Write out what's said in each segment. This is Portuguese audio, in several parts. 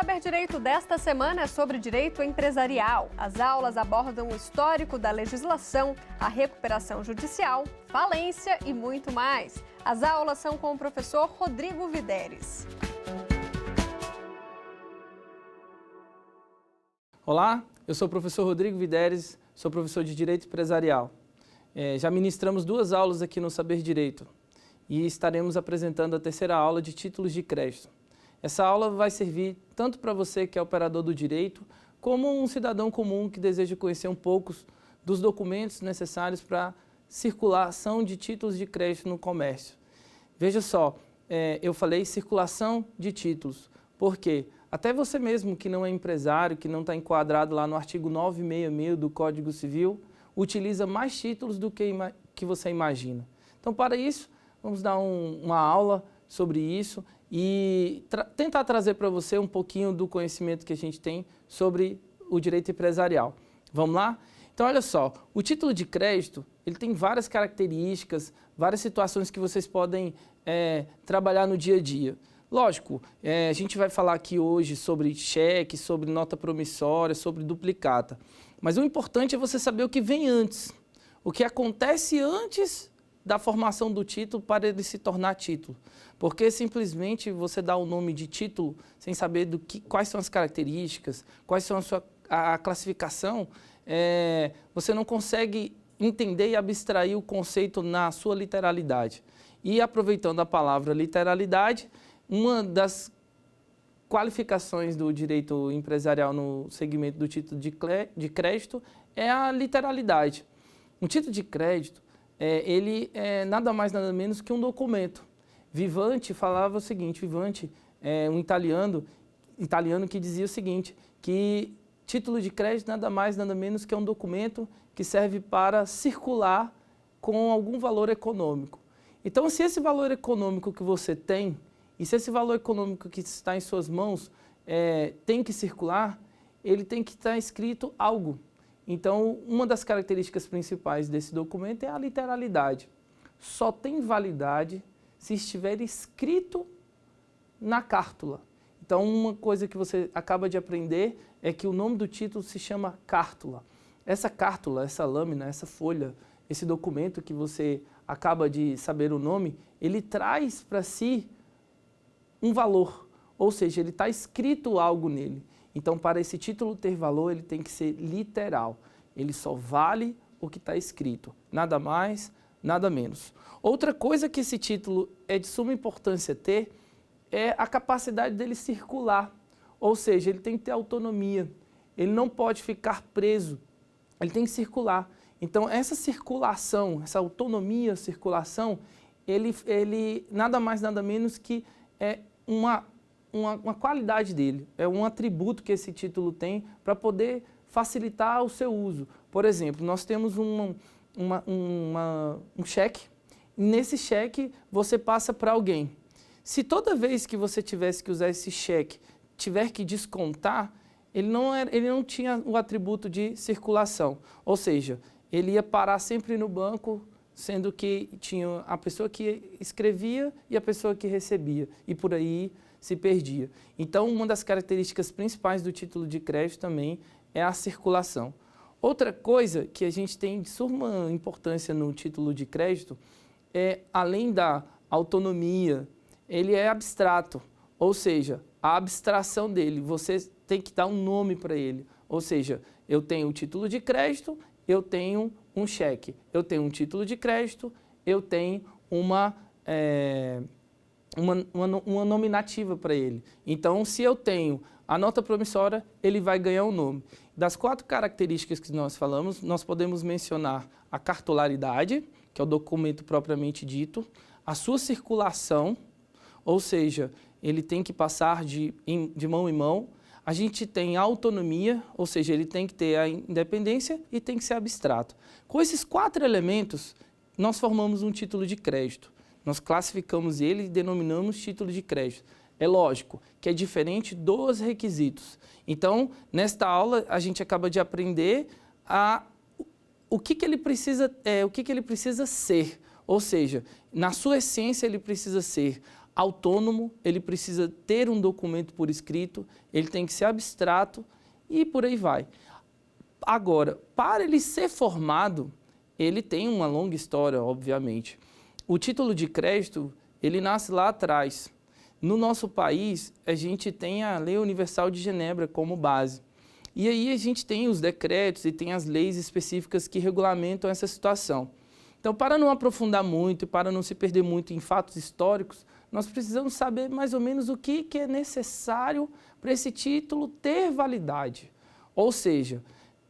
Saber Direito desta semana é sobre direito empresarial. As aulas abordam o histórico da legislação, a recuperação judicial, falência e muito mais. As aulas são com o professor Rodrigo Videres. Olá, eu sou o professor Rodrigo Videres, sou professor de Direito Empresarial. Já ministramos 2 aulas aqui no Saber Direito e estaremos apresentando a 3ª aula de títulos de crédito. Essa aula vai servir tanto para você que é operador do direito, como um cidadão comum que deseja conhecer um pouco dos documentos necessários para circulação de títulos de crédito no comércio. Veja só, eu falei circulação de títulos, porque até você mesmo que não é empresário, que não está enquadrado lá no artigo 966 do Código Civil, utiliza mais títulos do que você imagina. Então, para isso, vamos dar uma aula sobre isso e tentar trazer para você um pouquinho do conhecimento que a gente tem sobre o direito empresarial. Vamos lá? Então, olha só, o título de crédito, ele tem várias características, várias situações que vocês podem trabalhar no dia a dia. Lógico, a gente vai falar aqui hoje sobre cheque, sobre nota promissória, sobre duplicata. Mas o importante é você saber o que vem antes, o que acontece antes da formação do título para ele se tornar título. Porque simplesmente você dá o nome de título sem saber quais são as características, quais são a classificação, você não consegue entender e abstrair o conceito na sua literalidade. E aproveitando a palavra literalidade, uma das qualificações do direito empresarial no segmento do título de crédito é a literalidade. Um título de crédito, ele é nada mais nada menos que um documento. Vivanti falava o seguinte, Vivanti é um italiano que dizia o seguinte, que título de crédito nada mais nada menos que um documento que serve para circular com algum valor econômico. Então, se esse valor econômico que você tem, e se esse valor econômico que está em suas mãos tem que circular, ele tem que estar escrito algo. Então, uma das características principais desse documento é a literalidade. Só tem validade se estiver escrito na cártula. Então, uma coisa que você acaba de aprender é que o nome do título se chama cártula. Essa cártula, essa lâmina, essa folha, esse documento que você acaba de saber o nome, ele traz para si um valor, ou seja, ele está escrito algo nele. Então, para esse título ter valor, ele tem que ser literal. Ele só vale o que está escrito, nada mais, nada menos. Outra coisa que esse título é de suma importância ter é a capacidade dele circular, ou seja, ele tem que ter autonomia, ele não pode ficar preso, ele tem que circular. Então, essa circulação, essa autonomia, circulação, ele nada mais, nada menos que é uma qualidade dele, é um atributo que esse título tem para poder facilitar o seu uso. Por exemplo, nós temos um cheque, e nesse cheque você passa para alguém. Se toda vez que você tivesse que usar esse cheque, tiver que descontar, ele não tinha o atributo de circulação, ou seja, ele ia parar sempre no banco, sendo que tinha a pessoa que escrevia e a pessoa que recebia, e por aí se perdia. Então, uma das características principais do título de crédito também é a circulação. Outra coisa que a gente tem de suma importância no título de crédito é, além da autonomia, ele é abstrato, ou seja, a abstração dele, você tem que dar um nome para ele. Ou seja, eu tenho o título de crédito, eu tenho um cheque, eu tenho um título de crédito, eu tenho uma nominativa para ele. Então, se eu tenho a nota promissória, ele vai ganhar um nome. Das 4 características que nós falamos, nós podemos mencionar a cartularidade, que é o documento propriamente dito, a sua circulação, ou seja, ele tem que passar de mão em mão. A gente tem a autonomia, ou seja, ele tem que ter a independência e tem que ser abstrato. Com esses 4 elementos, nós formamos um título de crédito. Nós classificamos ele e denominamos título de crédito. É lógico que é diferente dos requisitos. Então, nesta aula, a gente acaba de aprender o que ele precisa ser. Ou seja, na sua essência, ele precisa ser autônomo, ele precisa ter um documento por escrito, ele tem que ser abstrato e por aí vai. Agora, para ele ser formado, ele tem uma longa história, obviamente. O título de crédito, ele nasce lá atrás. No nosso país, a gente tem a Lei Universal de Genebra como base. E aí a gente tem os decretos e tem as leis específicas que regulamentam essa situação. Então, para não aprofundar muito e para não se perder muito em fatos históricos, nós precisamos saber mais ou menos o que é necessário para esse título ter validade. Ou seja,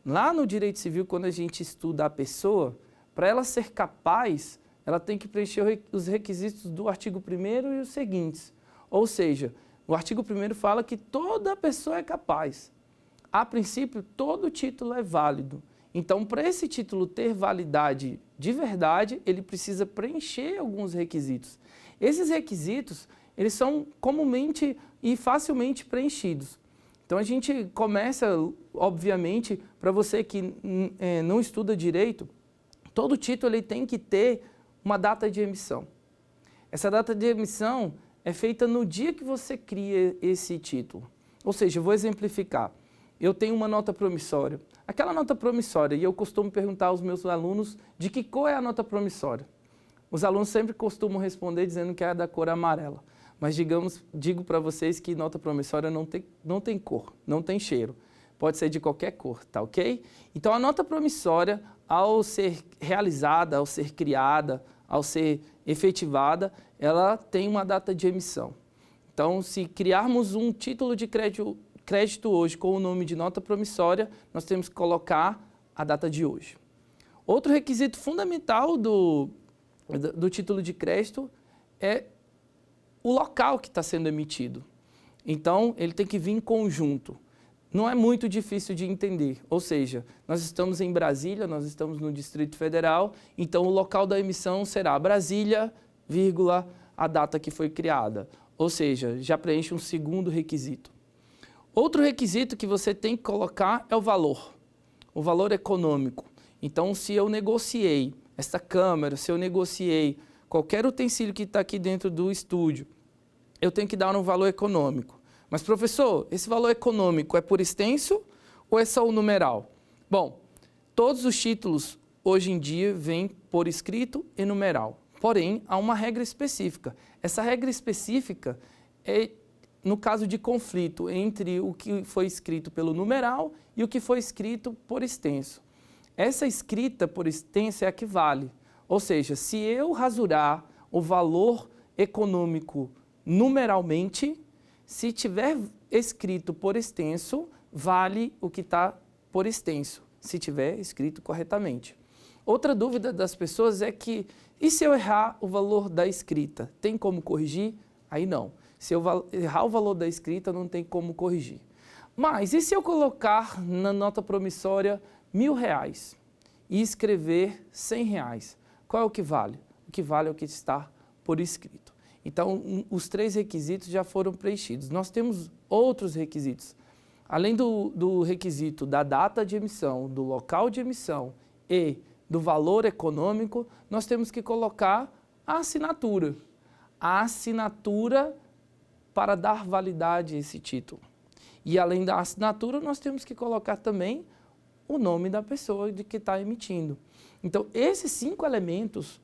lá no direito civil, quando a gente estuda a pessoa, para ela ser capaz, ela tem que preencher os requisitos do artigo 1º e os seguintes. Ou seja, o artigo 1º fala que toda pessoa é capaz. A princípio, todo título é válido. Então, para esse título ter validade de verdade, ele precisa preencher alguns requisitos. Esses requisitos, eles são comumente e facilmente preenchidos. Então, a gente começa, obviamente, para você que não estuda direito, todo título ele tem que ter uma data de emissão. Essa data de emissão é feita no dia que você cria esse título. Ou seja, eu vou exemplificar. Eu tenho uma nota promissória. Aquela nota promissória, e eu costumo perguntar aos meus alunos de que cor é a nota promissória. Os alunos sempre costumam responder dizendo que é da cor amarela. Mas digo para vocês que nota promissória não tem cor, não tem cheiro. Pode ser de qualquer cor, tá ok? Então a nota promissória, ao ser realizada, ao ser criada, ao ser efetivada, ela tem uma data de emissão. Então, se criarmos um título de crédito hoje com o nome de nota promissória, nós temos que colocar a data de hoje. Outro requisito fundamental do título de crédito é o local que está sendo emitido. Então, ele tem que vir em conjunto. Não é muito difícil de entender, ou seja, nós estamos em Brasília, nós estamos no Distrito Federal, então o local da emissão será Brasília, vírgula, a data que foi criada. Ou seja, já preenche um segundo requisito. Outro requisito que você tem que colocar é o valor econômico. Então, se eu negociei essa câmera, se eu negociei qualquer utensílio que está aqui dentro do estúdio, eu tenho que dar um valor econômico. Mas, professor, esse valor econômico é por extenso ou é só o numeral? Bom, todos os títulos hoje em dia vêm por escrito e numeral. Porém, há uma regra específica. Essa regra específica é no caso de conflito entre o que foi escrito pelo numeral e o que foi escrito por extenso. Essa escrita por extenso é a que vale. Ou seja, se eu rasurar o valor econômico numeralmente, se tiver escrito por extenso, vale o que está por extenso, se tiver escrito corretamente. Outra dúvida das pessoas é que, e se eu errar o valor da escrita, tem como corrigir? Aí não. Se eu errar o valor da escrita, não tem como corrigir. Mas e se eu colocar na nota promissória R$1.000 e escrever R$100? Qual é o que vale? O que vale é o que está por escrito. Então, os 3 requisitos já foram preenchidos. Nós temos outros requisitos. Além do requisito da data de emissão, do local de emissão e do valor econômico, nós temos que colocar a assinatura. A assinatura para dar validade a esse título. E além da assinatura, nós temos que colocar também o nome da pessoa de que está emitindo. Então, esses 5 elementos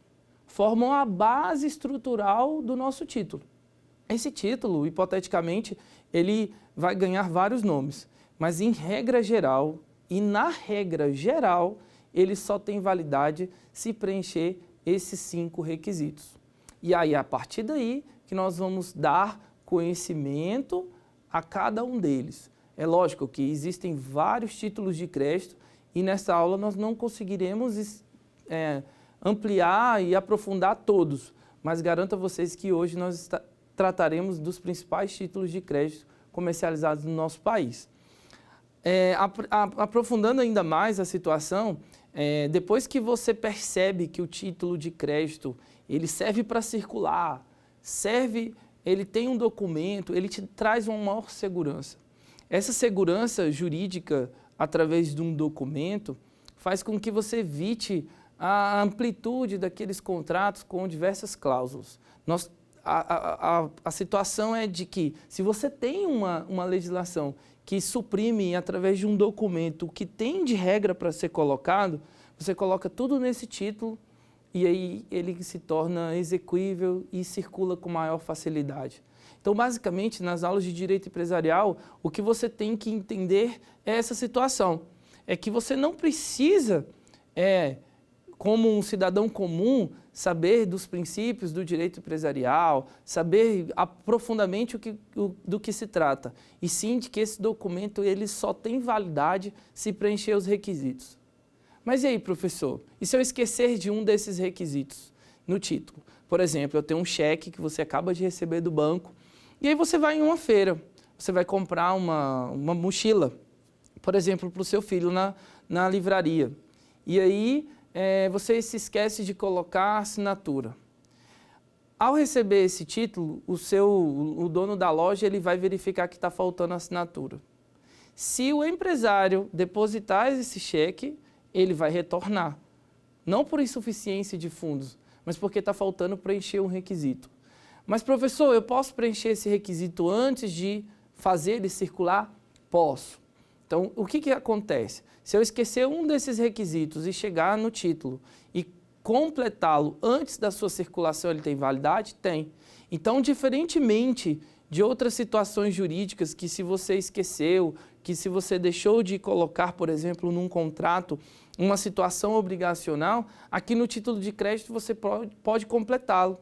formam a base estrutural do nosso título. Esse título, hipoteticamente, ele vai ganhar vários nomes, mas em regra geral, e na regra geral, ele só tem validade se preencher esses 5 requisitos. E aí, a partir daí, que nós vamos dar conhecimento a cada um deles. É lógico que existem vários títulos de crédito e nessa aula nós não conseguiremos ampliar e aprofundar todos, mas garanto a vocês que hoje nós trataremos dos principais títulos de crédito comercializados no nosso país. Aprofundando ainda mais a situação, depois que você percebe que o título de crédito ele serve para circular, ele tem um documento, ele te traz uma maior segurança. Essa segurança jurídica, através de um documento, faz com que você evite a amplitude daqueles contratos com diversas cláusulas. a situação é de que, se você tem uma legislação que suprime através de um documento o que tem de regra para ser colocado, você coloca tudo nesse título e aí ele se torna execuível e circula com maior facilidade. Então, basicamente, nas aulas de direito empresarial, o que você tem que entender é essa situação. É que você não precisa, como um cidadão comum, saber dos princípios do direito empresarial, saber profundamente do que se trata, e sim de que esse documento ele só tem validade se preencher os requisitos. Mas e aí, professor? E se eu esquecer de um desses requisitos no título? Por exemplo, eu tenho um cheque que você acaba de receber do banco, e aí você vai em uma feira, você vai comprar uma mochila, por exemplo, para o seu filho na livraria. E aí você se esquece de colocar a assinatura. Ao receber esse título, o dono da loja ele vai verificar que está faltando a assinatura. Se o empresário depositar esse cheque, ele vai retornar. Não por insuficiência de fundos, mas porque está faltando preencher um requisito. Mas, professor, eu posso preencher esse requisito antes de fazer ele circular? Posso. Então, o que acontece? Se eu esquecer um desses requisitos e chegar no título e completá-lo antes da sua circulação, ele tem validade? Tem. Então, diferentemente de outras situações jurídicas que se você esqueceu, que se você deixou de colocar, por exemplo, num contrato, uma situação obrigacional, aqui no título de crédito você pode completá-lo.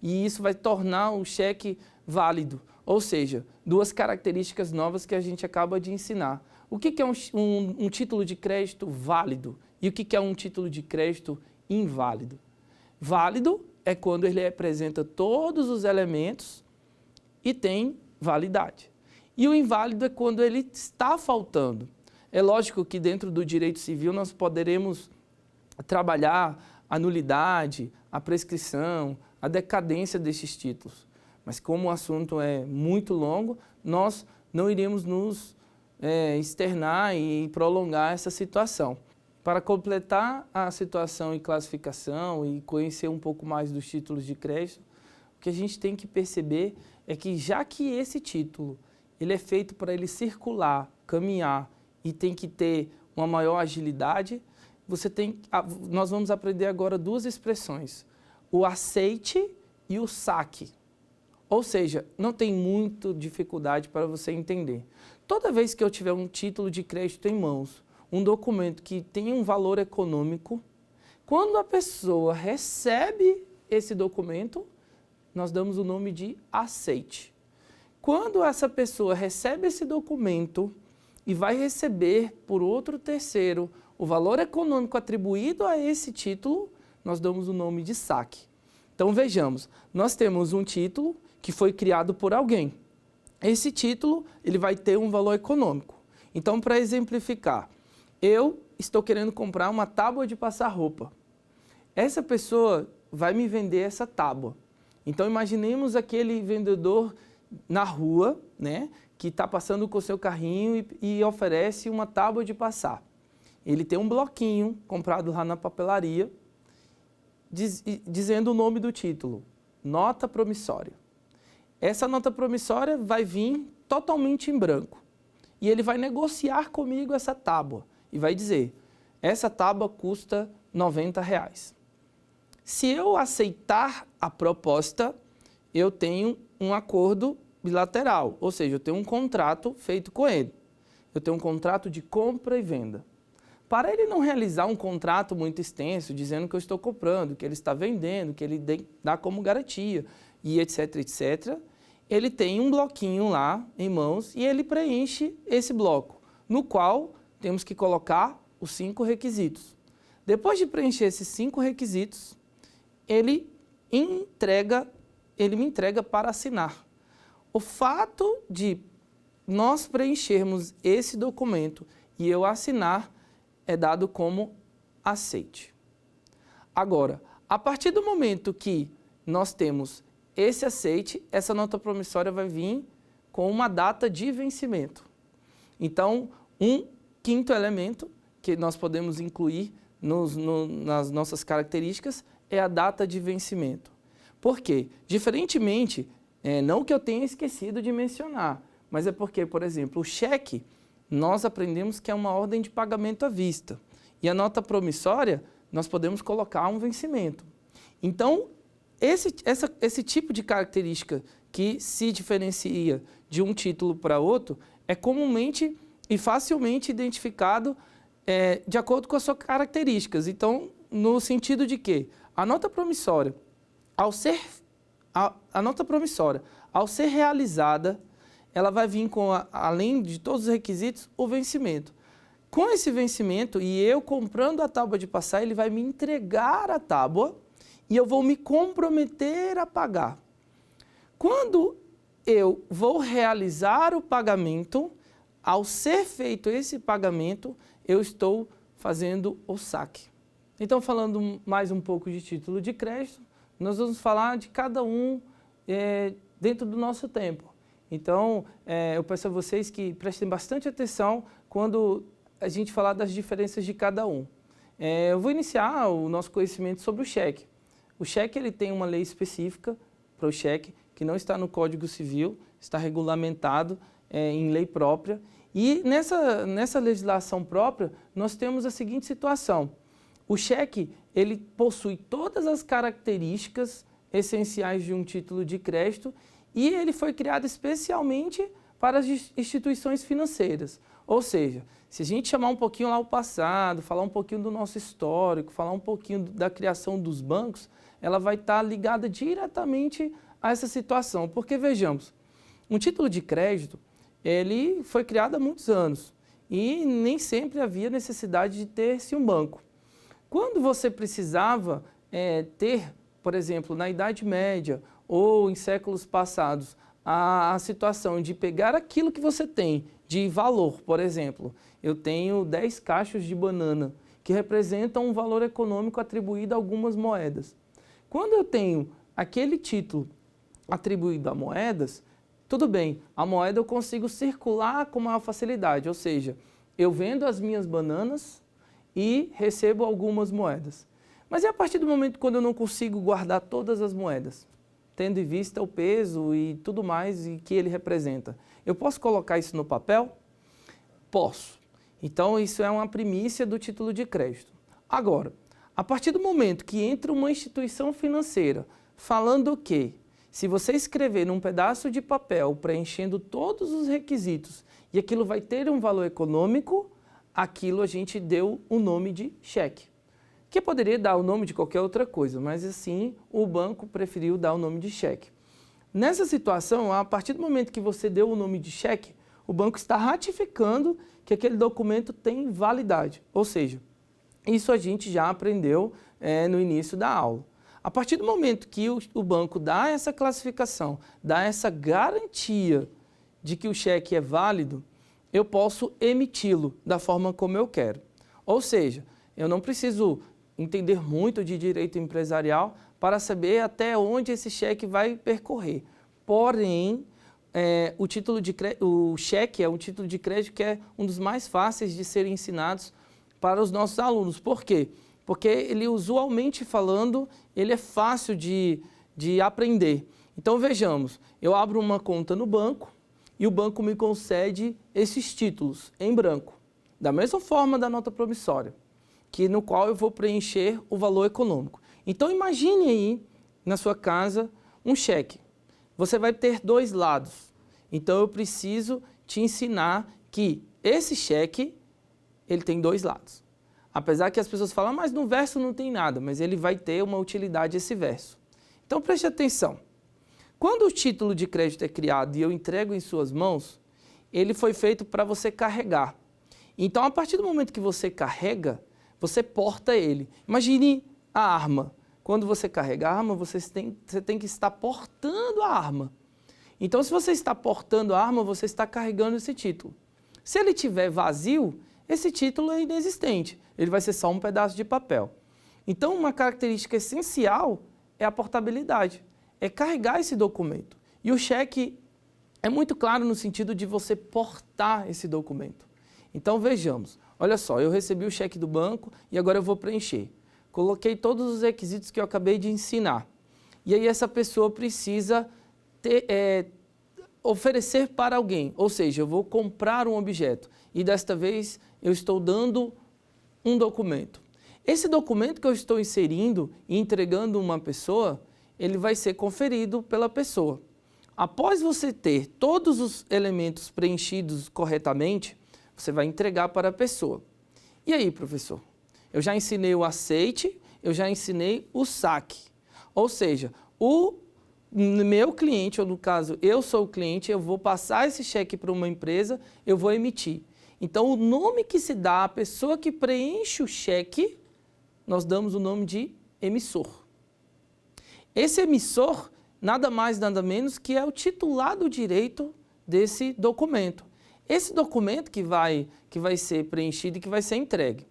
E isso vai tornar o cheque válido. Ou seja, duas características novas que a gente acaba de ensinar. O que é um título de crédito válido e o que é um título de crédito inválido? Válido é quando ele apresenta todos os elementos e tem validade. E o inválido é quando ele está faltando. É lógico que dentro do direito civil nós poderemos trabalhar a nulidade, a prescrição, a decadência desses títulos. Mas como o assunto é muito longo, nós não iríamos nos externar e prolongar essa situação. Para completar a situação e classificação e conhecer um pouco mais dos títulos de crédito, o que a gente tem que perceber é que já que esse título ele é feito para ele circular, caminhar e tem que ter uma maior agilidade, nós vamos aprender agora duas expressões, o aceite e o saque. Ou seja, não tem muita dificuldade para você entender. Toda vez que eu tiver um título de crédito em mãos, um documento que tem um valor econômico, quando a pessoa recebe esse documento, nós damos o nome de aceite. Quando essa pessoa recebe esse documento e vai receber por outro terceiro o valor econômico atribuído a esse título, nós damos o nome de saque. Então vejamos, nós temos um título que foi criado por alguém. Esse título ele vai ter um valor econômico. Então, para exemplificar, eu estou querendo comprar uma tábua de passar roupa. Essa pessoa vai me vender essa tábua. Então, imaginemos aquele vendedor na rua, né, que está passando com o seu carrinho e oferece uma tábua de passar. Ele tem um bloquinho comprado lá na papelaria, dizendo o nome do título, nota promissória. Essa nota promissória vai vir totalmente em branco. E ele vai negociar comigo essa tábua e vai dizer, essa tábua custa R$90. Se eu aceitar a proposta, eu tenho um acordo bilateral, ou seja, eu tenho um contrato feito com ele. Eu tenho um contrato de compra e venda. Para ele não realizar um contrato muito extenso, dizendo que eu estou comprando, que ele está vendendo, que ele dá como garantia, e etc, etc., ele tem um bloquinho lá em mãos e ele preenche esse bloco, no qual temos que colocar os 5 requisitos. Depois de preencher esses 5 requisitos, ele me entrega para assinar. O fato de nós preenchermos esse documento e eu assinar é dado como aceite. Agora, a partir do momento que nós temos esse aceite, essa nota promissória vai vir com uma data de vencimento. Então, um quinto elemento que nós podemos incluir nas nossas características é a data de vencimento. Por quê? Diferentemente, não que eu tenha esquecido de mencionar, mas é porque, por exemplo, o cheque, nós aprendemos que é uma ordem de pagamento à vista. E a nota promissória, nós podemos colocar um vencimento. Então, esse tipo de característica que se diferencia de um título para outro é comumente e facilmente identificado de acordo com as suas características. Então, no sentido de que a nota promissória, ao ser realizada, ela vai vir com, além de todos os requisitos, o vencimento. Com esse vencimento, e eu comprando a tábua de passar, ele vai me entregar a tábua e eu vou me comprometer a pagar. Quando eu vou realizar o pagamento, ao ser feito esse pagamento, eu estou fazendo o saque. Então, falando mais um pouco de título de crédito, nós vamos falar de cada um dentro do nosso tempo. Então, eu peço a vocês que prestem bastante atenção quando a gente falar das diferenças de cada um. Eu vou iniciar o nosso conhecimento sobre o cheque. O cheque ele tem uma lei específica para o cheque, que não está no Código Civil, está regulamentado em lei própria. E nessa legislação própria, nós temos a seguinte situação. O cheque, ele possui todas as características essenciais de um título de crédito e ele foi criado especialmente para as instituições financeiras. Ou seja, se a gente chamar um pouquinho lá o passado, falar um pouquinho do nosso histórico, falar um pouquinho da criação dos bancos, ela vai estar ligada diretamente a essa situação. Porque, vejamos, um título de crédito, ele foi criado há muitos anos e nem sempre havia necessidade de ter-se um banco. Quando você precisava ter, por exemplo, na Idade Média ou em séculos passados, a situação de pegar aquilo que você tem de valor, por exemplo, eu tenho 10 cachos de banana, que representam um valor econômico atribuído a algumas moedas. Quando eu tenho aquele título atribuído a moedas, tudo bem, a moeda eu consigo circular com maior facilidade, ou seja, eu vendo as minhas bananas e recebo algumas moedas. Mas e a partir do momento quando eu não consigo guardar todas as moedas, tendo em vista o peso e tudo mais e que ele representa? Eu posso colocar isso no papel? Posso. Então isso é uma primícia do título de crédito. Agora, a partir do momento que entra uma instituição financeira falando que se você escrever num pedaço de papel preenchendo todos os requisitos e aquilo vai ter um valor econômico, aquilo a gente deu o nome de cheque. Que poderia dar o nome de qualquer outra coisa, mas assim o banco preferiu dar o nome de cheque. Nessa situação, a partir do momento que você deu o nome de cheque, o banco está ratificando que aquele documento tem validade. Ou seja, isso a gente já aprendeu no início da aula. A partir do momento que o banco dá essa classificação, dá essa garantia de que o cheque é válido, eu posso emiti-lo da forma como eu quero. Ou seja, eu não preciso entender muito de direito empresarial para saber até onde esse cheque vai percorrer. Porém, o cheque é um título de crédito que é um dos mais fáceis de serem ensinados para os nossos alunos. Por quê? Porque ele, usualmente falando, ele é fácil de aprender. Então, vejamos, eu abro uma conta no banco e o banco me concede esses títulos em branco, da mesma forma da nota promissória, no qual eu vou preencher o valor econômico. Então, imagine aí, na sua casa, um cheque. Você vai ter dois lados. Então, eu preciso te ensinar que esse cheque, ele tem dois lados. Apesar que as pessoas falam, mas no verso não tem nada, mas ele vai ter uma utilidade esse verso. Então, preste atenção. Quando o título de crédito é criado e eu entrego em suas mãos, ele foi feito para você carregar. Então, a partir do momento que você carrega, você porta ele. Imagine a arma. Quando você carrega a arma, você tem que estar portando a arma. Então, se você está portando a arma, você está carregando esse título. Se ele estiver vazio, esse título é inexistente. Ele vai ser só um pedaço de papel. Então, uma característica essencial é a portabilidade. É carregar esse documento. E o cheque é muito claro no sentido de você portar esse documento. Então, vejamos. Olha só, eu recebi o cheque do banco e agora eu vou preencher. Coloquei todos os requisitos que eu acabei de ensinar. e aí essa pessoa precisa oferecer para alguém, ou seja, eu vou comprar um objeto e desta vez eu estou dando um documento. Esse documento que eu estou inserindo e entregando a uma pessoa, ele vai ser conferido pela pessoa. Após você ter todos os elementos preenchidos corretamente, você vai entregar para a pessoa. E aí, professor? Eu já ensinei o aceite, eu já ensinei o saque. Ou seja, o meu cliente, ou no caso, eu sou o cliente, eu vou passar esse cheque para uma empresa, eu vou emitir. Então, o nome que se dá à pessoa que preenche o cheque, nós damos o nome de emissor. Esse emissor, nada mais, nada menos que é o titular do direito desse documento. Esse documento que vai ser preenchido e que vai ser entregue.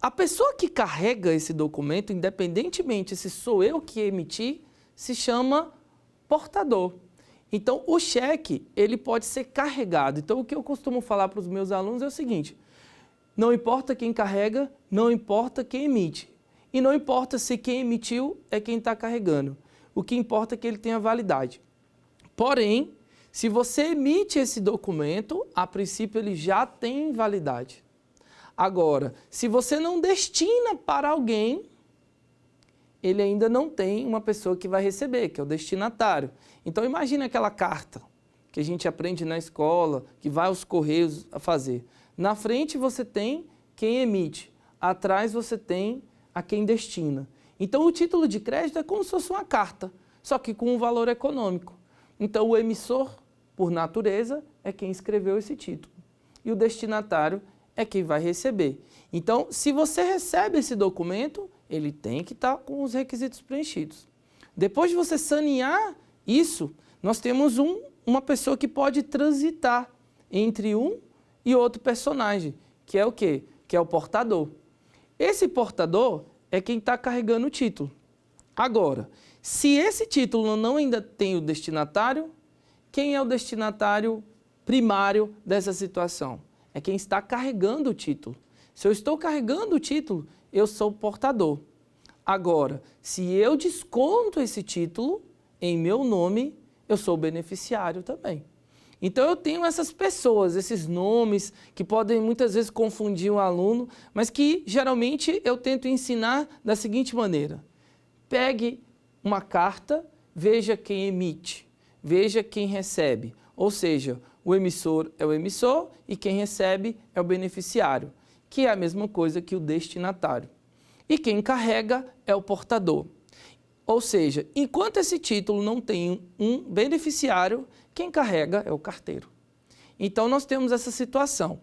A pessoa que carrega esse documento, independentemente se sou eu que emiti, se chama portador. Então, o cheque, ele pode ser carregado. Então, o que eu costumo falar para os meus alunos é o seguinte: não importa quem carrega, não importa quem emite. E não importa se quem emitiu é quem está carregando. O que importa é que ele tenha validade. Porém, se você emite esse documento, a princípio ele já tem validade. Agora, se você não destina para alguém, ele ainda não tem uma pessoa que vai receber, que é o destinatário. Então, imagine aquela carta que a gente aprende na escola, que vai aos correios a fazer. Na frente você tem quem emite, atrás você tem a quem destina. Então, o título de crédito é como se fosse uma carta, só que com um valor econômico. Então, o emissor, por natureza, é quem escreveu esse título. E o destinatário é quem vai receber. Então, se você recebe esse documento, ele tem que estar com os requisitos preenchidos. Depois de você sanear isso, nós temos uma pessoa que pode transitar entre um e outro personagem, que é o quê? Que é o portador. Esse portador é quem está carregando o título. Agora, se esse título não ainda tem o destinatário, quem é o destinatário primário dessa situação? É quem está carregando o título. Se eu estou carregando o título, eu sou o portador. Agora, se eu desconto esse título em meu nome, eu sou o beneficiário também. Então, eu tenho essas pessoas, esses nomes que podem muitas vezes confundir o aluno, mas que geralmente eu tento ensinar da seguinte maneira: pegue uma carta, veja quem emite, veja quem recebe. Ou seja, o emissor é o emissor e quem recebe é o beneficiário, que é a mesma coisa que o destinatário. E quem carrega é o portador. Ou seja, enquanto esse título não tem um beneficiário, quem carrega é o carteiro. Então, nós temos essa situação.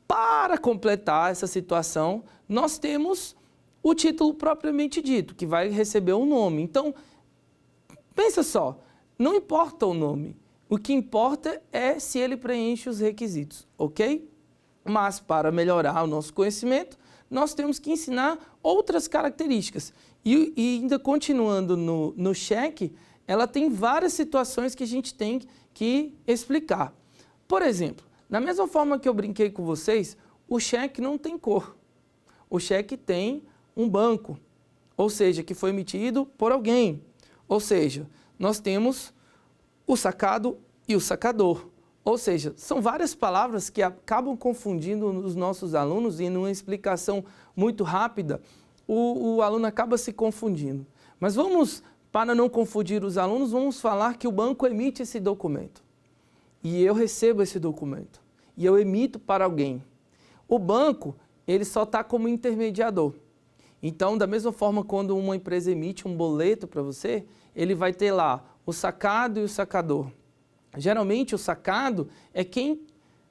Para completar essa situação, nós temos o título propriamente dito, que vai receber um nome. Então, pensa só, não importa o nome. O que importa é se ele preenche os requisitos, ok? Mas, para melhorar o nosso conhecimento, nós temos que ensinar outras características. E ainda continuando no cheque, ela tem várias situações que a gente tem que explicar. Por exemplo, da mesma forma que eu brinquei com vocês, o cheque não tem cor. O cheque tem um banco, ou seja, que foi emitido por alguém. Ou seja, nós temos o sacado e o sacador. Ou seja, são várias palavras que acabam confundindo os nossos alunos e numa explicação muito rápida, o aluno acaba se confundindo. Mas para não confundir os alunos, vamos falar que o banco emite esse documento. E eu recebo esse documento. E eu emito para alguém. O banco, ele só está como intermediador. Então, da mesma forma, quando uma empresa emite um boleto para você, ele vai ter lá o sacado e o sacador. Geralmente, o sacado é quem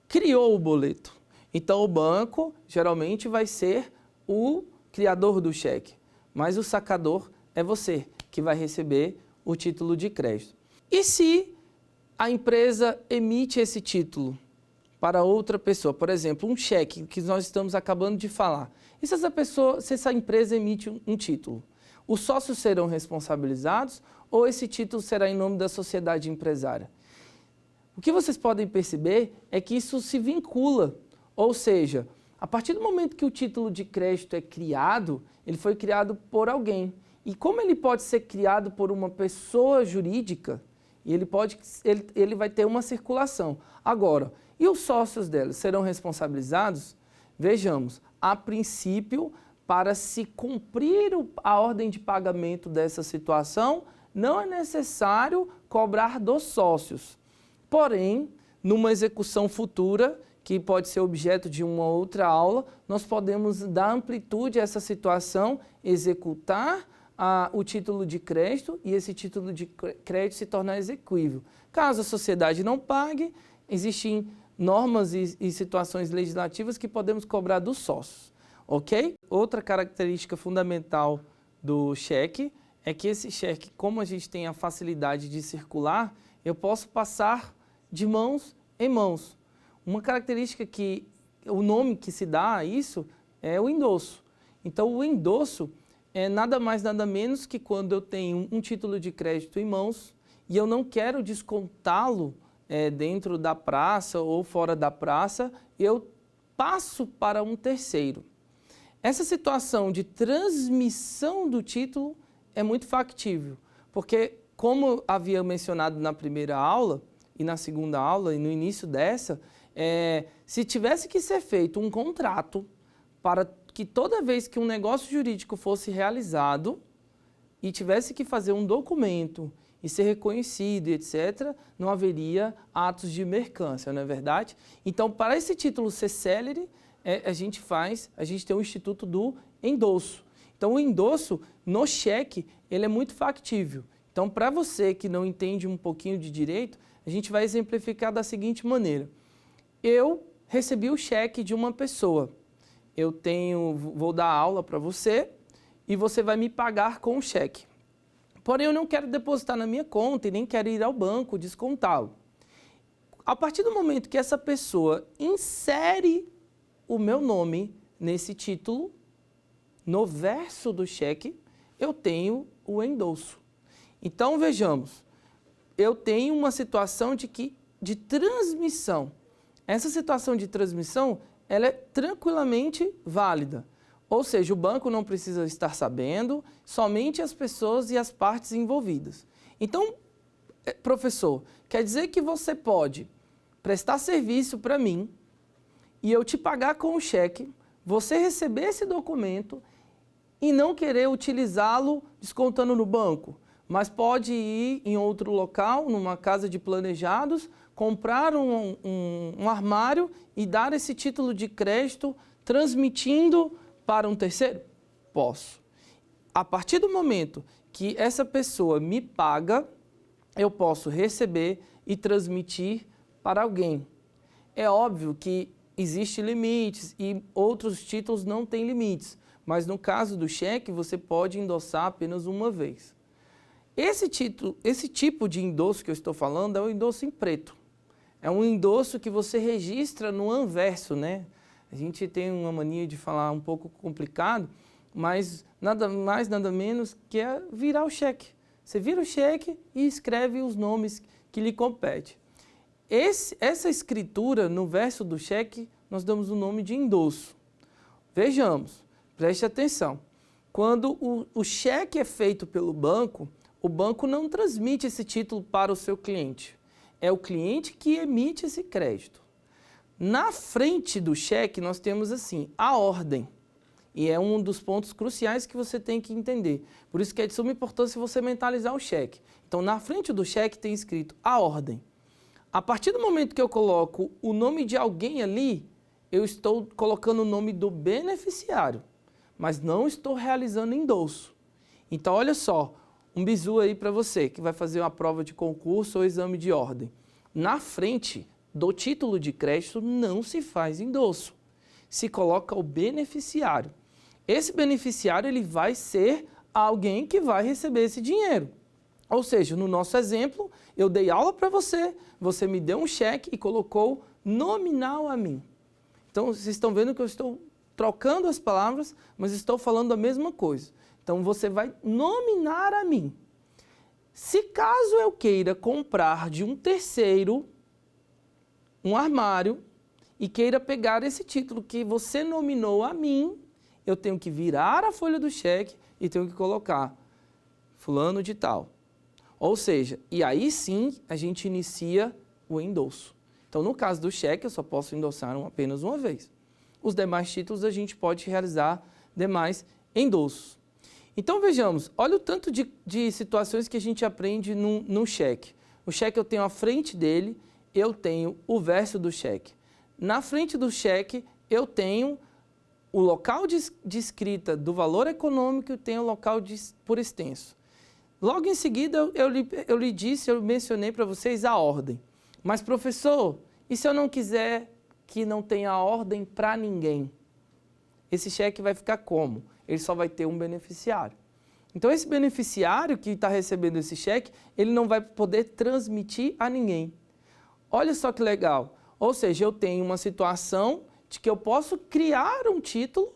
criou o boleto. Então, o banco, geralmente, vai ser o criador do cheque. Mas o sacador é você, que vai receber o título de crédito. E se a empresa emite esse título para outra pessoa? Por exemplo, um cheque, que nós estamos acabando de falar. E se essa empresa emite um título? Os sócios serão responsabilizados ou esse título será em nome da sociedade empresária? O que vocês podem perceber é que isso se vincula, ou seja, a partir do momento que o título de crédito é criado, ele foi criado por alguém. E como ele pode ser criado por uma pessoa jurídica, ele vai ter uma circulação. Agora, e os sócios dela serão responsabilizados? Vejamos, a princípio, para se cumprir a ordem de pagamento dessa situação, não é necessário cobrar dos sócios. Porém, numa execução futura, que pode ser objeto de uma outra aula, nós podemos dar amplitude a essa situação, executar o título de crédito e esse título de crédito se tornar exequível. Caso a sociedade não pague, existem normas e situações legislativas que podemos cobrar dos sócios, ok? Outra característica fundamental do cheque é que esse cheque, como a gente tem a facilidade de circular, eu posso passar de mãos em mãos. Uma característica que, o nome que se dá a isso é o endosso. Então, o endosso é nada mais, nada menos que quando eu tenho um título de crédito em mãos e eu não quero descontá-lo dentro da praça ou fora da praça, eu passo para um terceiro. Essa situação de transmissão do título é muito factível, porque, como havia mencionado na primeira aula e na segunda aula e no início dessa, se tivesse que ser feito um contrato para que toda vez que um negócio jurídico fosse realizado e tivesse que fazer um documento e ser reconhecido, etc., não haveria atos de mercância, não é verdade? Então, para esse título ser célere, a gente tem o instituto do endosso. Então, o endosso no cheque, ele é muito factível. Então, para você que não entende um pouquinho de direito, a gente vai exemplificar da seguinte maneira. Eu recebi o cheque de uma pessoa. Vou dar aula para você e você vai me pagar com o cheque. Porém, eu não quero depositar na minha conta e nem quero ir ao banco descontá-lo. A partir do momento que essa pessoa insere o meu nome nesse título, no verso do cheque, eu tenho o endosso. Então, vejamos, eu tenho uma situação de transmissão. Essa situação de transmissão, ela é tranquilamente válida. Ou seja, o banco não precisa estar sabendo, somente as pessoas e as partes envolvidas. Então, professor, quer dizer que você pode prestar serviço para mim e eu te pagar com o cheque, você receber esse documento e não querer utilizá-lo descontando no banco, mas pode ir em outro local, numa casa de planejados, comprar um armário e dar esse título de crédito transmitindo para um terceiro? Posso. A partir do momento que essa pessoa me paga, eu posso receber e transmitir para alguém. É óbvio que existem limites e outros títulos não têm limites, mas no caso do cheque você pode endossar apenas uma vez. Esse tipo de endosso que eu estou falando é o endosso em preto. É um endosso que você registra no anverso, né? A gente tem uma mania de falar um pouco complicado, mas nada mais, nada menos que é virar o cheque. Você vira o cheque e escreve os nomes que lhe competem. Essa escritura no verso do cheque, nós damos o nome de endosso. Vejamos, preste atenção. Quando o cheque é feito pelo banco, o banco não transmite esse título para o seu cliente. É o cliente que emite esse crédito. Na frente do cheque, nós temos assim, a ordem. E é um dos pontos cruciais que você tem que entender. Por isso que é de suma importância você mentalizar o cheque. Então, na frente do cheque tem escrito a ordem. A partir do momento que eu coloco o nome de alguém ali, eu estou colocando o nome do beneficiário, mas não estou realizando endosso. Então, olha só, um bizu aí para você que vai fazer uma prova de concurso ou exame de ordem. Na frente do título de crédito não se faz endosso, se coloca o beneficiário. Esse beneficiário ele vai ser alguém que vai receber esse dinheiro. Ou seja, no nosso exemplo, eu dei aula para você, você me deu um cheque e colocou nominal a mim. Então, vocês estão vendo que eu estou trocando as palavras, mas estou falando a mesma coisa. Então, você vai nominar a mim. Se caso eu queira comprar de um terceiro um armário e queira pegar esse título que você nominou a mim, eu tenho que virar a folha do cheque e tenho que colocar fulano de tal. Ou seja, e aí sim a gente inicia o endosso. Então, no caso do cheque, eu só posso endossar apenas uma vez. Os demais títulos a gente pode realizar demais endossos. Então, vejamos, olha o tanto de situações que a gente aprende no cheque. O cheque eu tenho a frente dele, eu tenho o verso do cheque. Na frente do cheque, eu tenho o local de escrita do valor econômico e tenho o local por extenso. Logo em seguida, eu mencionei para vocês a ordem. Mas, professor, e se eu não quiser que não tenha ordem para ninguém? Esse cheque vai ficar como? Ele só vai ter um beneficiário. Então, esse beneficiário que está recebendo esse cheque, ele não vai poder transmitir a ninguém. Olha só que legal. Ou seja, eu tenho uma situação de que eu posso criar um título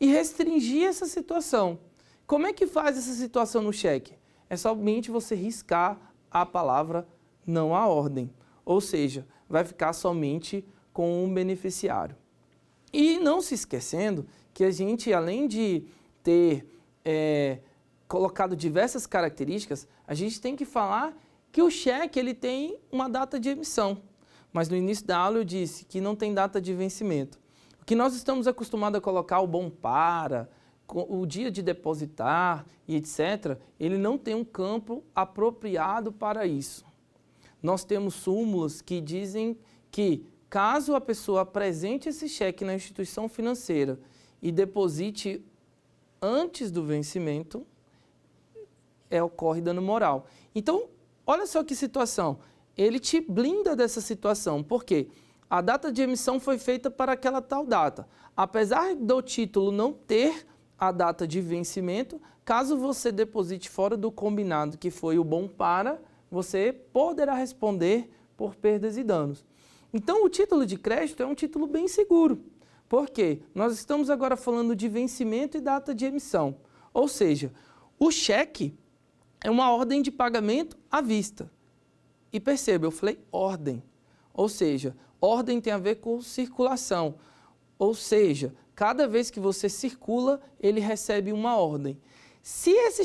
e restringir essa situação. Como é que faz essa situação no cheque? É somente você riscar a palavra não a ordem. Ou seja, vai ficar somente com um beneficiário. E não se esquecendo que a gente, além de ter colocado diversas características, a gente tem que falar que o cheque ele tem uma data de emissão. Mas no início da aula eu disse que não tem data de vencimento. O que nós estamos acostumados a colocar o bom para, o dia de depositar e etc., ele não tem um campo apropriado para isso. Nós temos súmulas que dizem que, caso a pessoa apresente esse cheque na instituição financeira e deposite antes do vencimento, ocorre dano moral. Então, olha só que situação. Ele te blinda dessa situação. Por quê? A data de emissão foi feita para aquela tal data. Apesar do título não ter a data de vencimento, caso você deposite fora do combinado, que foi o bom para, você poderá responder por perdas e danos. Então, o título de crédito é um título bem seguro. Por quê? Nós estamos agora falando de vencimento e data de emissão. Ou seja, o cheque é uma ordem de pagamento à vista. E perceba, eu falei ordem. Ou seja, ordem tem a ver com circulação. Ou seja, cada vez que você circula, ele recebe uma ordem. Se esse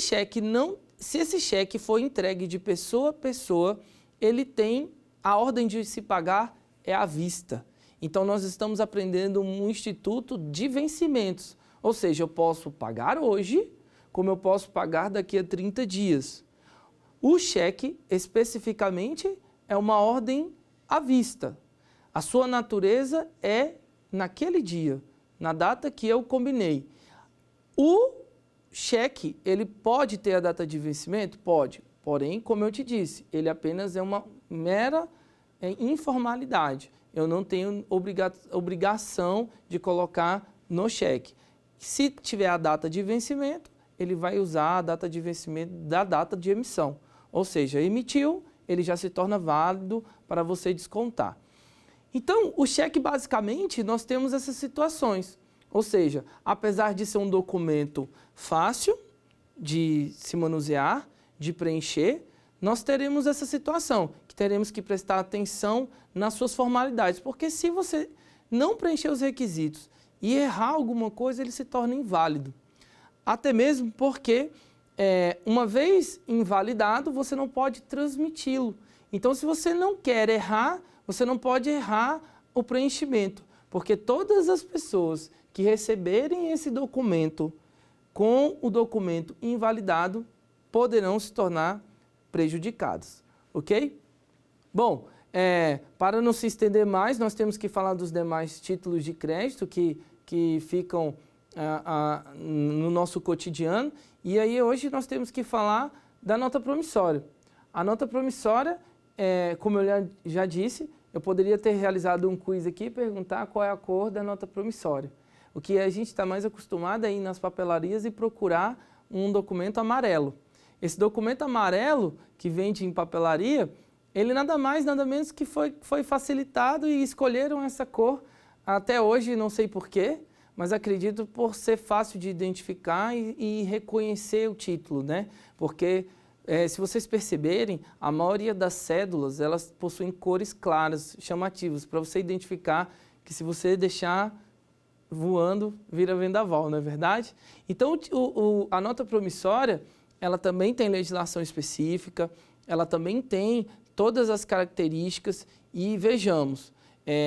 cheque for entregue de pessoa a pessoa, ele tem a ordem de se pagar é à vista. Então, nós estamos aprendendo um instituto de vencimentos. Ou seja, eu posso pagar hoje, como eu posso pagar daqui a 30 dias. O cheque, especificamente, é uma ordem à vista. A sua natureza é naquele dia, na data que eu combinei. O cheque, ele pode ter a data de vencimento? Pode. Porém, como eu te disse, ele apenas é uma mera informalidade. Eu não tenho obrigação de colocar no cheque. Se tiver a data de vencimento, ele vai usar a data de vencimento da data de emissão. Ou seja, emitiu, ele já se torna válido para você descontar. Então, o cheque, basicamente, nós temos essas situações. Ou seja, apesar de ser um documento fácil de se manusear, de preencher, nós teremos essa situação, que teremos que prestar atenção nas suas formalidades. Porque se você não preencher os requisitos e errar alguma coisa, ele se torna inválido. Até mesmo porque, uma vez invalidado, você não pode transmiti-lo. Então, se você não quer errar, você não pode errar o preenchimento, porque todas as pessoas que receberem esse documento com o documento invalidado poderão se tornar prejudicadas, ok? Bom, para não se estender mais, nós temos que falar dos demais títulos de crédito que ficam no nosso cotidiano. E aí hoje nós temos que falar da nota promissória. A nota promissória, como eu já disse, eu poderia ter realizado um quiz aqui e perguntar qual é a cor da nota promissória. O que a gente está mais acostumado é ir nas papelarias e procurar um documento amarelo. Esse documento amarelo que vende em papelaria, ele nada mais, nada menos que foi facilitado e escolheram essa cor. Até hoje, não sei porquê, mas acredito por ser fácil de identificar e reconhecer o título, né? Porque, se vocês perceberem, a maioria das cédulas, elas possuem cores claras, chamativas, para você identificar que se você deixar voando, vira vendaval, não é verdade? Então, a nota promissória, ela também tem legislação específica, ela também tem todas as características e vejamos,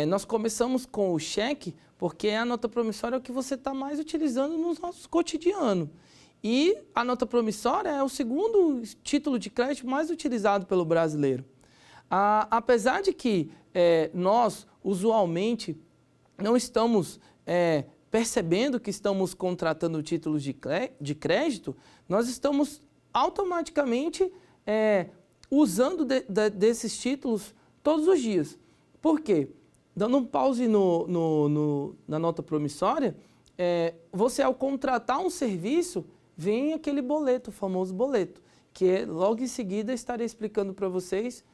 nós começamos com o cheque porque a nota promissória é o que você está mais utilizando no nosso cotidiano. E a nota promissória é o segundo título de crédito mais utilizado pelo brasileiro. Apesar de que nós, usualmente, não estamos percebendo que estamos contratando títulos de crédito, nós estamos automaticamente usando desses títulos todos os dias. Por quê? Dando um pause na nota promissória, você ao contratar um serviço, vem aquele boleto, o famoso boleto, que logo em seguida estarei explicando para vocês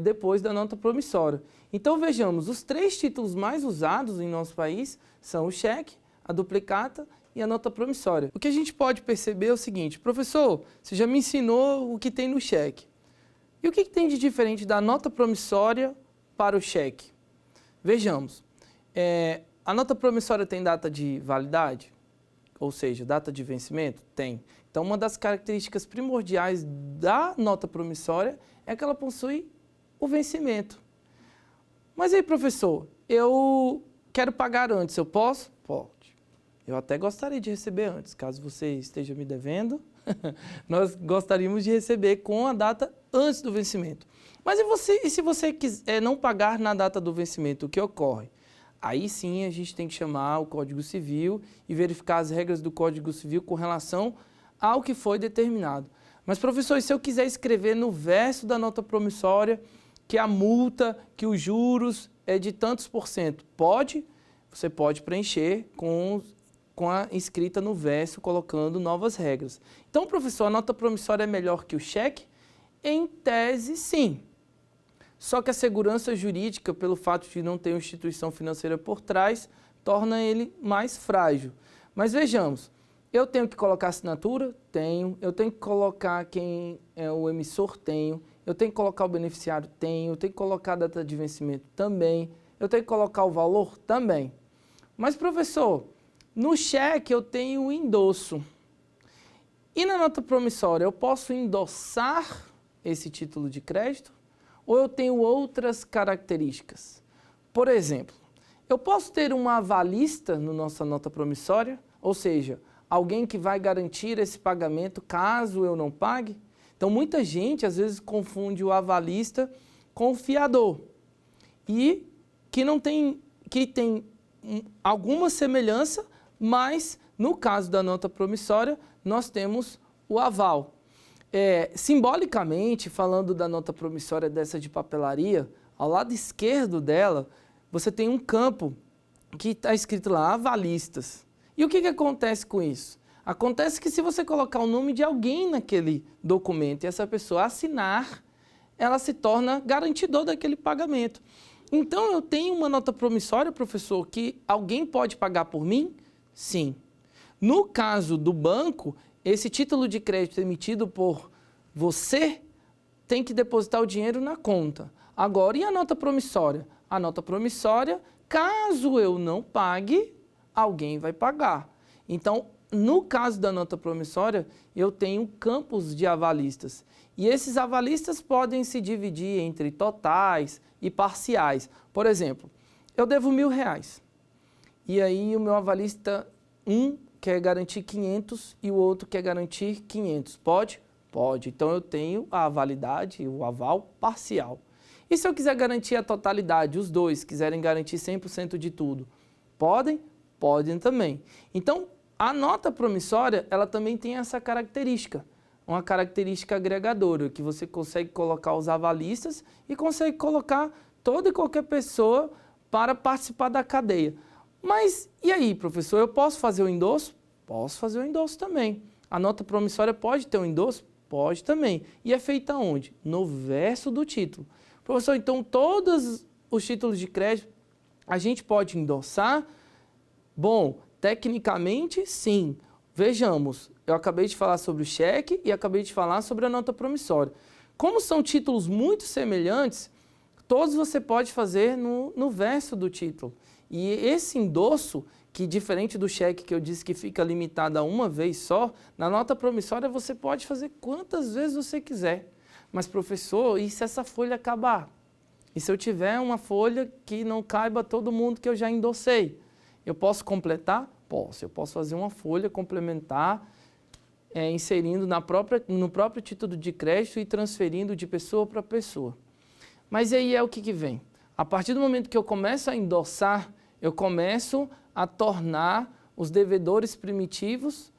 depois da nota promissória. Então vejamos, os 3 títulos mais usados em nosso país são o cheque, a duplicata e a nota promissória. O que a gente pode perceber é o seguinte: professor, você já me ensinou o que tem no cheque. E o que tem de diferente da nota promissória para o cheque? Vejamos, a nota promissória tem data de validade? Ou seja, data de vencimento? Tem. Então, uma das características primordiais da nota promissória é que ela possui o vencimento. Mas aí, professor, eu quero pagar antes, eu posso? Pode. Eu até gostaria de receber antes, caso você esteja me devendo, nós gostaríamos de receber com a data antes do vencimento. Mas e se você quiser não pagar na data do vencimento, o que ocorre? Aí sim a gente tem que chamar o Código Civil e verificar as regras do Código Civil com relação ao que foi determinado. Mas, professor, e se eu quiser escrever no verso da nota promissória que a multa, que os juros é de tantos %? Pode, você pode preencher com a escrita no verso, colocando novas regras. Então, professor, a nota promissória é melhor que o cheque? Em tese, sim. Só que a segurança jurídica, pelo fato de não ter uma instituição financeira por trás, torna ele mais frágil. Mas vejamos, eu tenho que colocar assinatura? Tenho. Eu tenho que colocar quem é o emissor? Tenho. Eu tenho que colocar o beneficiário? Tenho. Eu tenho que colocar a data de vencimento? Também. Eu tenho que colocar o valor? Também. Mas, professor, no cheque eu tenho o endosso. E na nota promissória eu posso endossar esse título de crédito? Ou eu tenho outras características? Por exemplo, eu posso ter um avalista na nossa nota promissória, ou seja, alguém que vai garantir esse pagamento caso eu não pague? Então, muita gente às vezes confunde o avalista com o fiador e que tem alguma semelhança, mas no caso da nota promissória nós temos o aval. Simbolicamente, falando da nota promissória dessa de papelaria, ao lado esquerdo dela, você tem um campo que está escrito lá, avalistas. E o que acontece com isso? Acontece que se você colocar o nome de alguém naquele documento e essa pessoa assinar, ela se torna garantidor daquele pagamento. Então, eu tenho uma nota promissória, professor, que alguém pode pagar por mim? Sim. No caso do banco, esse título de crédito emitido por você tem que depositar o dinheiro na conta. Agora, e a nota promissória? A nota promissória, caso eu não pague, alguém vai pagar. Então, no caso da nota promissória, eu tenho campos de avalistas. E esses avalistas podem se dividir entre totais e parciais. Por exemplo, eu devo R$1.000. E aí o meu avalista, quer garantir 500 e o outro quer garantir 500. Pode? Pode. Então, eu tenho a validade, o aval parcial. E se eu quiser garantir a totalidade, os dois quiserem garantir 100% de tudo, podem? Podem também. Então, a nota promissória, ela também tem essa característica, uma característica agregadora, que você consegue colocar os avalistas e consegue colocar toda e qualquer pessoa para participar da cadeia. Mas, e aí, professor, eu posso fazer o endosso? Posso fazer o endosso também. A nota promissória pode ter um endosso? Pode também. E é feita onde? No verso do título. Professor, então todos os títulos de crédito a gente pode endossar? Bom, tecnicamente, sim. Vejamos, eu acabei de falar sobre o cheque e acabei de falar sobre a nota promissória. Como são títulos muito semelhantes, todos você pode fazer no verso do título. E esse endosso, que diferente do cheque que eu disse que fica limitado a uma vez só, na nota promissória você pode fazer quantas vezes você quiser. Mas, professor, e se essa folha acabar? E se eu tiver uma folha que não caiba todo mundo que eu já endossei? Eu posso completar? Posso. Eu posso fazer uma folha complementar, inserindo no próprio título de crédito e transferindo de pessoa para pessoa. Mas aí é o que vem. A partir do momento que eu começo a endossar, eu começo a tornar os devedores primitivos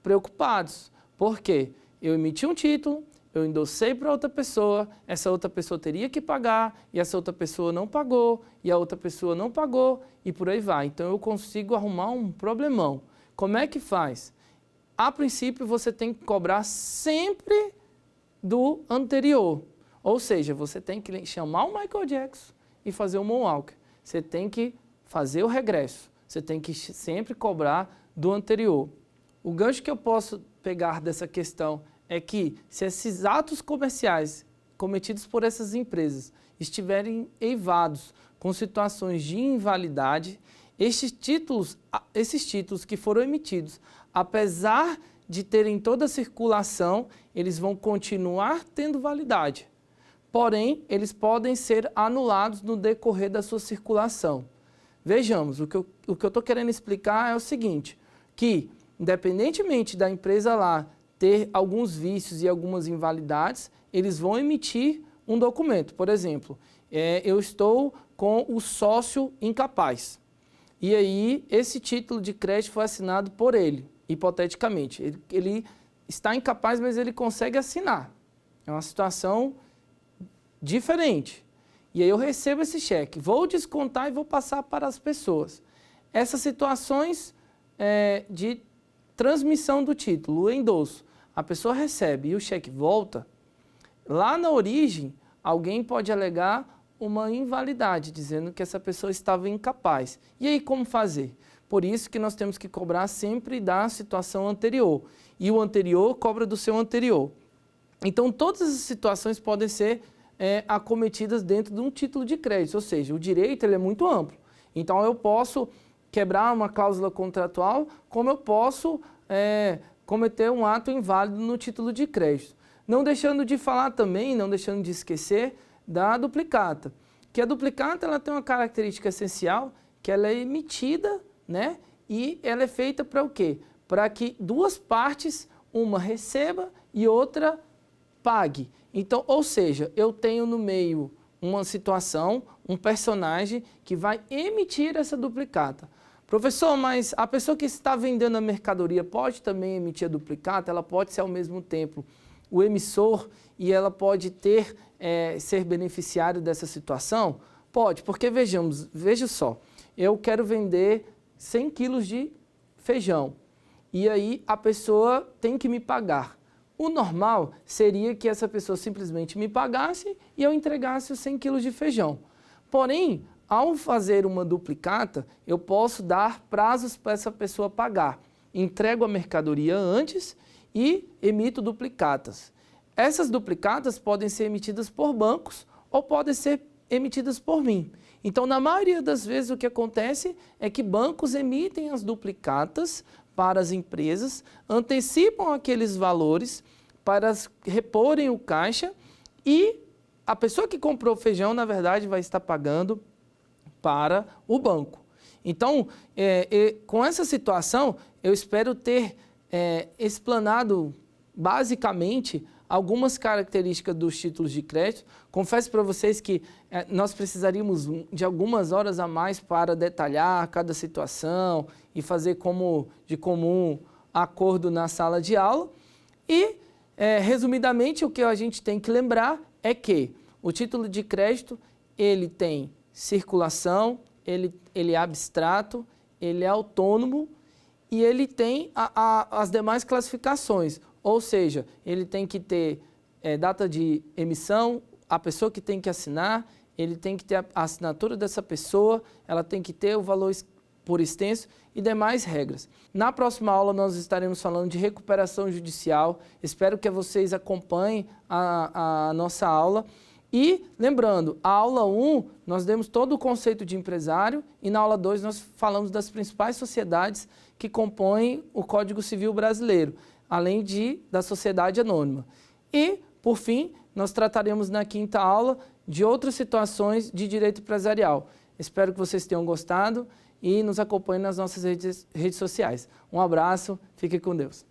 preocupados. Por quê? Eu emiti um título, eu endossei para outra pessoa, essa outra pessoa teria que pagar, e essa outra pessoa não pagou, e a outra pessoa não pagou, e por aí vai. Então eu consigo arrumar um problemão. Como é que faz? A princípio você tem que cobrar sempre do anterior. Ou seja, você tem que chamar o Michael Jackson e fazer o Moonwalker. Você tem que fazer o regresso. Você tem que sempre cobrar do anterior. O gancho que eu posso pegar dessa questão é que se esses atos comerciais cometidos por essas empresas estiverem eivados com situações de invalidade, esses títulos que foram emitidos, apesar de terem toda a circulação, eles vão continuar tendo validade. Porém, eles podem ser anulados no decorrer da sua circulação. Vejamos, o que eu estou querendo explicar é o seguinte, que independentemente da empresa lá ter alguns vícios e algumas invalidades, eles vão emitir um documento. Por exemplo, eu estou com o sócio incapaz. E aí, esse título de crédito foi assinado por ele, hipoteticamente. Ele está incapaz, mas ele consegue assinar. É uma situação diferente. E aí eu recebo esse cheque, vou descontar e vou passar para as pessoas. Essas situações de transmissão do título, o endosso, a pessoa recebe e o cheque volta, lá na origem, alguém pode alegar uma invalidade, dizendo que essa pessoa estava incapaz. E aí como fazer? Por isso que nós temos que cobrar sempre da situação anterior. E o anterior cobra do seu anterior. Então todas as situações podem ser acometidas dentro de um título de crédito, ou seja, o direito ele é muito amplo. Então eu posso quebrar uma cláusula contratual, como eu posso cometer um ato inválido no título de crédito. Não deixando de falar também, não deixando de esquecer da duplicata, que a duplicata ela tem uma característica essencial, que ela é emitida, né? E ela é feita para o quê? Para que duas partes, uma receba e outra pague. Então, ou seja, eu tenho no meio uma situação, um personagem que vai emitir essa duplicata. Professor, mas a pessoa que está vendendo a mercadoria pode também emitir a duplicata? Ela pode ser ao mesmo tempo o emissor e ela pode ser beneficiário dessa situação? Pode, porque veja só, eu quero vender 100 quilos de feijão e aí a pessoa tem que me pagar. O normal seria que essa pessoa simplesmente me pagasse e eu entregasse os 100 quilos de feijão. Porém, ao fazer uma duplicata, eu posso dar prazos para essa pessoa pagar. Entrego a mercadoria antes e emito duplicatas. Essas duplicatas podem ser emitidas por bancos ou podem ser emitidas por mim. Então, na maioria das vezes, o que acontece é que bancos emitem as duplicatas para as empresas, antecipam aqueles valores para reporem o caixa e a pessoa que comprou o feijão, na verdade, vai estar pagando para o banco. Então, com essa situação, eu espero ter explanado basicamente algumas características dos títulos de crédito. Confesso para vocês que nós precisaríamos de algumas horas a mais para detalhar cada situação e fazer de comum acordo na sala de aula. E, resumidamente, o que a gente tem que lembrar é que o título de crédito ele tem circulação, ele é abstrato, ele é autônomo e ele tem as demais classificações. Ou seja, ele tem que ter data de emissão, a pessoa que tem que assinar, ele tem que ter a assinatura dessa pessoa, ela tem que ter o valor por extenso e demais regras. Na próxima aula nós estaremos falando de recuperação judicial. Espero que vocês acompanhem a nossa aula E, lembrando, a aula 1, nós demos todo o conceito de empresário e na aula 2 nós falamos das principais sociedades que compõem o Código Civil brasileiro, além da sociedade anônima. E, por fim, nós trataremos na 5ª aula de outras situações de direito empresarial. Espero que vocês tenham gostado e nos acompanhem nas nossas redes sociais. Um abraço, fique com Deus.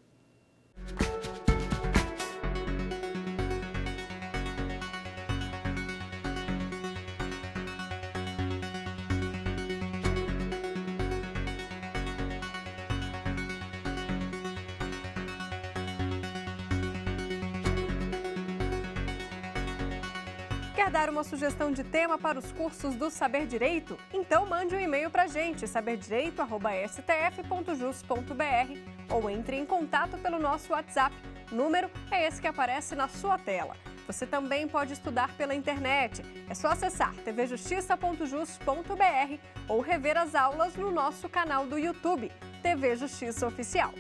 Quer dar uma sugestão de tema para os cursos do Saber Direito? Então mande um e-mail para a gente, saberdireito@stf.jus.br, ou entre em contato pelo nosso WhatsApp. O número é esse que aparece na sua tela. Você também pode estudar pela internet. É só acessar tvjustiça.jus.br ou rever as aulas no nosso canal do YouTube, TV Justiça Oficial.